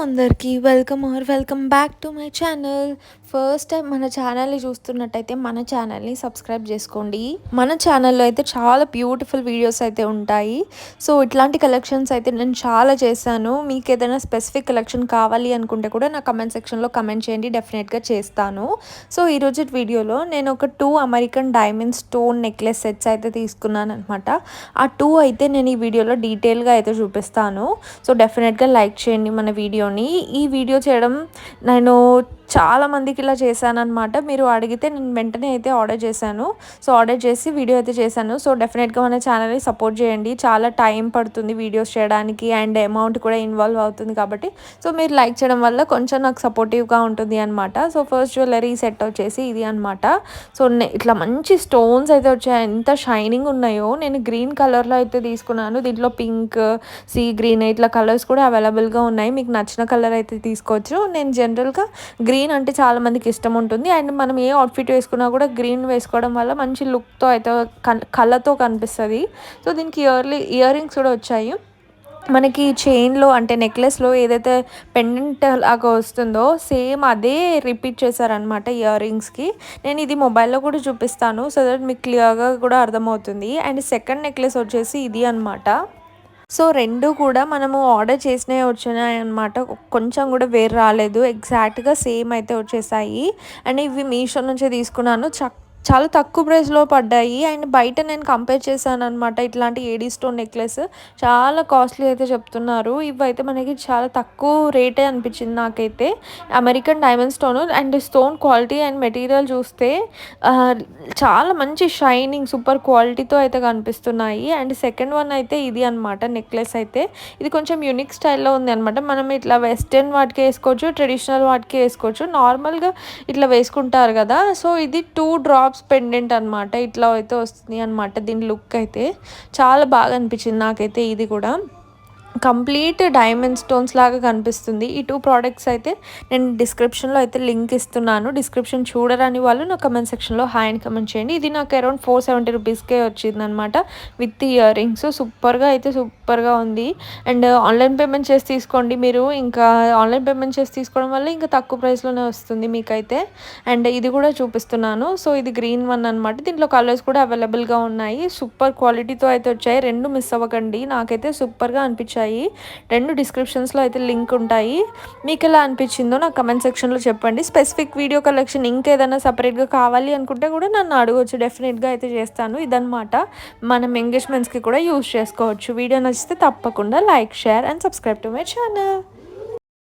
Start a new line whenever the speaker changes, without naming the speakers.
అందరికీ welcome back to my channel. First time మన ఛానల్ని చూస్తున్నట్టయితే మన ఛానల్ని సబ్స్క్రైబ్ చేసుకోండి. మన ఛానల్లో అయితే చాలా బ్యూటిఫుల్ వీడియోస్ అయితే ఉంటాయి. సో ఇట్లాంటి కలెక్షన్స్ అయితే నేను చాలా చేశాను. మీకు ఏదైనా స్పెసిఫిక్ కలెక్షన్ కావాలి అనుకుంటే కూడా నా కమెంట్ సెక్షన్లో కమెంట్ చేయండి, డెఫినెట్గా చేస్తాను. సో ఈరోజు వీడియోలో నేను ఒక 2 American diamond stone necklace sets అయితే తీసుకున్నాను అనమాట. ఆ 2 అయితే నేను ఈ వీడియోలో డీటెయిల్గా అయితే చూపిస్తాను. సో డెఫినెట్గా లైక్ చేయండి మన వీడియోని. ఈ వీడియో చేయడం నేను చాలా మందికి ఇలా చేశానన్నమాట. మీరు అడిగితే నేను వెంటనే అయితే ఆర్డర్ చేశాను. సో ఆర్డర్ చేసి వీడియో అయితే చేశాను. సో డెఫినెట్గా మన ఛానల్ని సపోర్ట్ చేయండి. చాలా టైం పడుతుంది వీడియోస్ చేయడానికి అండ్ అమౌంట్ కూడా ఇన్వాల్వ్ అవుతుంది కాబట్టి సో మీరు లైక్ చేయడం వల్ల కొంచెం నాకు సపోర్టివ్గా ఉంటుంది అనమాట. సో ఫస్ట్ జ్యువెలరీ సెట్ వచ్చేసి ఇది అనమాట. సో ఇట్లా మంచి స్టోన్స్ అయితే వచ్చాయి. ఎంత షైనింగ్ ఉన్నాయో. నేను గ్రీన్ కలర్లో అయితే తీసుకున్నాను. దీంట్లో పింక్, సీ గ్రీన్ ఇట్లా కలర్స్ కూడా అవైలబుల్గా ఉన్నాయి. మీకు నచ్చిన కలర్ అయితే తీసుకోవచ్చు. నేను జనరల్గా గ్రీన్ అంటే చాలా మందికి ఇష్టం ఉంటుంది అండ్ మనం ఏ అవుట్ఫిట్ వేసుకున్నా కూడా గ్రీన్ వేసుకోవడం వల్ల మంచి లుక్తో అయితే కళ్ళతో కనిపిస్తుంది. సో దీనికి ఇయర్ రింగ్స్ కూడా వచ్చాయి. మనకి చైన్లో అంటే నెక్లెస్లో ఏదైతే పెండెంట్ లాగా వస్తుందో సేమ్ అదే రిపీట్ చేశారనమాట ఇయర్ రింగ్స్కి. నేను ఇది మొబైల్లో కూడా చూపిస్తాను సో దట్ మీకు క్లియర్గా కూడా అర్థమవుతుంది. అండ్ సెకండ్ నెక్లెస్ వచ్చేసి ఇది అనమాట. సో 2 కూడా మనము ఆర్డర్ చేసినవి వచ్చినాయి అనమాట. కొంచెం కూడా వేరు రాలేదు. ఎగ్జాక్ట్గా సేమ్ అయితే వచ్చేసాయి. అండ్ ఇవి మీషో నుంచే తీసుకున్నాను. చాలా తక్కువ ప్రైస్లో పడ్డాయి. అండ్ బయట నేను కంపేర్ చేశాను అనమాట. ఇట్లాంటి ఏడీ స్టోన్ నెక్లెస్ చాలా కాస్ట్లీ అయితే చెప్తున్నారు. ఇవైతే మనకి చాలా తక్కువ రేటే అనిపించింది నాకైతే. American diamond stone and stone quality and material చూస్తే చాలా మంచి షైనింగ్ సూపర్ క్వాలిటీతో అయితే కనిపిస్తున్నాయి. అండ్ సెకండ్ వన్ అయితే ఇది అనమాట నెక్లెస్ అయితే. ఇది కొంచెం యూనిక్ స్టైల్లో ఉంది అనమాట. మనం ఇట్లా వెస్టర్న్ వాటికి వేసుకోవచ్చు, ట్రెడిషనల్ వాటికి వేసుకోవచ్చు. నార్మల్గా ఇట్లా వేసుకుంటారు కదా. సో ఇది 2 డ్రాప్స్ పెండెంట్ అనమాట. ఇట్లా అయితే వస్తుంది అనమాట. దీని లుక్ అయితే చాలా బాగా అనిపించింది నాకైతే. ఇది కూడా కంప్లీట్ డైమండ్ స్టోన్స్ లాగా కనిపిస్తుంది. ఈ 2 ప్రోడక్ట్స్ అయితే నేను డిస్క్రిప్షన్లో అయితే లింక్ ఇస్తున్నాను. డిస్క్రిప్షన్ చూడరాని వాళ్ళు నా కమెంట్ సెక్షన్లో హాయ్ అని కమెంట్ చేయండి. ఇది నాకు అరౌండ్ 470 రూపీస్కే వచ్చింది అనమాట విత్ ఇయర్ రింగ్స్. సూపర్గా ఉంది. అండ్ ఆన్లైన్ పేమెంట్ చేసి తీసుకోండి మీరు. ఇంకా ఆన్లైన్ పేమెంట్ చేసి తీసుకోవడం వల్ల ఇంకా తక్కువ ప్రైస్లోనే వస్తుంది మీకైతే. అండ్ ఇది కూడా చూపిస్తున్నాను. సో ఇది గ్రీన్ వన్ అనమాట. దీంట్లో కలర్స్ కూడా అవైలబుల్గా ఉన్నాయి. సూపర్ క్వాలిటీతో అయితే వచ్చాయి. 2 మిస్ అవ్వకండి. నాకైతే సూపర్గా అనిపించాయి. 2 డిస్క్రిప్షన్స్లో అయితే లింక్ ఉంటాయి. మీకు ఎలా అనిపించిందో నాకు కమెంట్ సెక్షన్లో చెప్పండి. స్పెసిఫిక్ వీడియో కలెక్షన్ ఇంకేదైనా సపరేట్గా కావాలి అనుకుంటే కూడా నన్ను అడగవచ్చు. డెఫినెట్గా అయితే చేస్తాను. ఇదనమాట మనం ఎంగేజ్మెంట్స్కి కూడా యూజ్ చేసుకోవచ్చు. వీడియో నచ్చితే తప్పకుండా like, share and subscribe to my channel.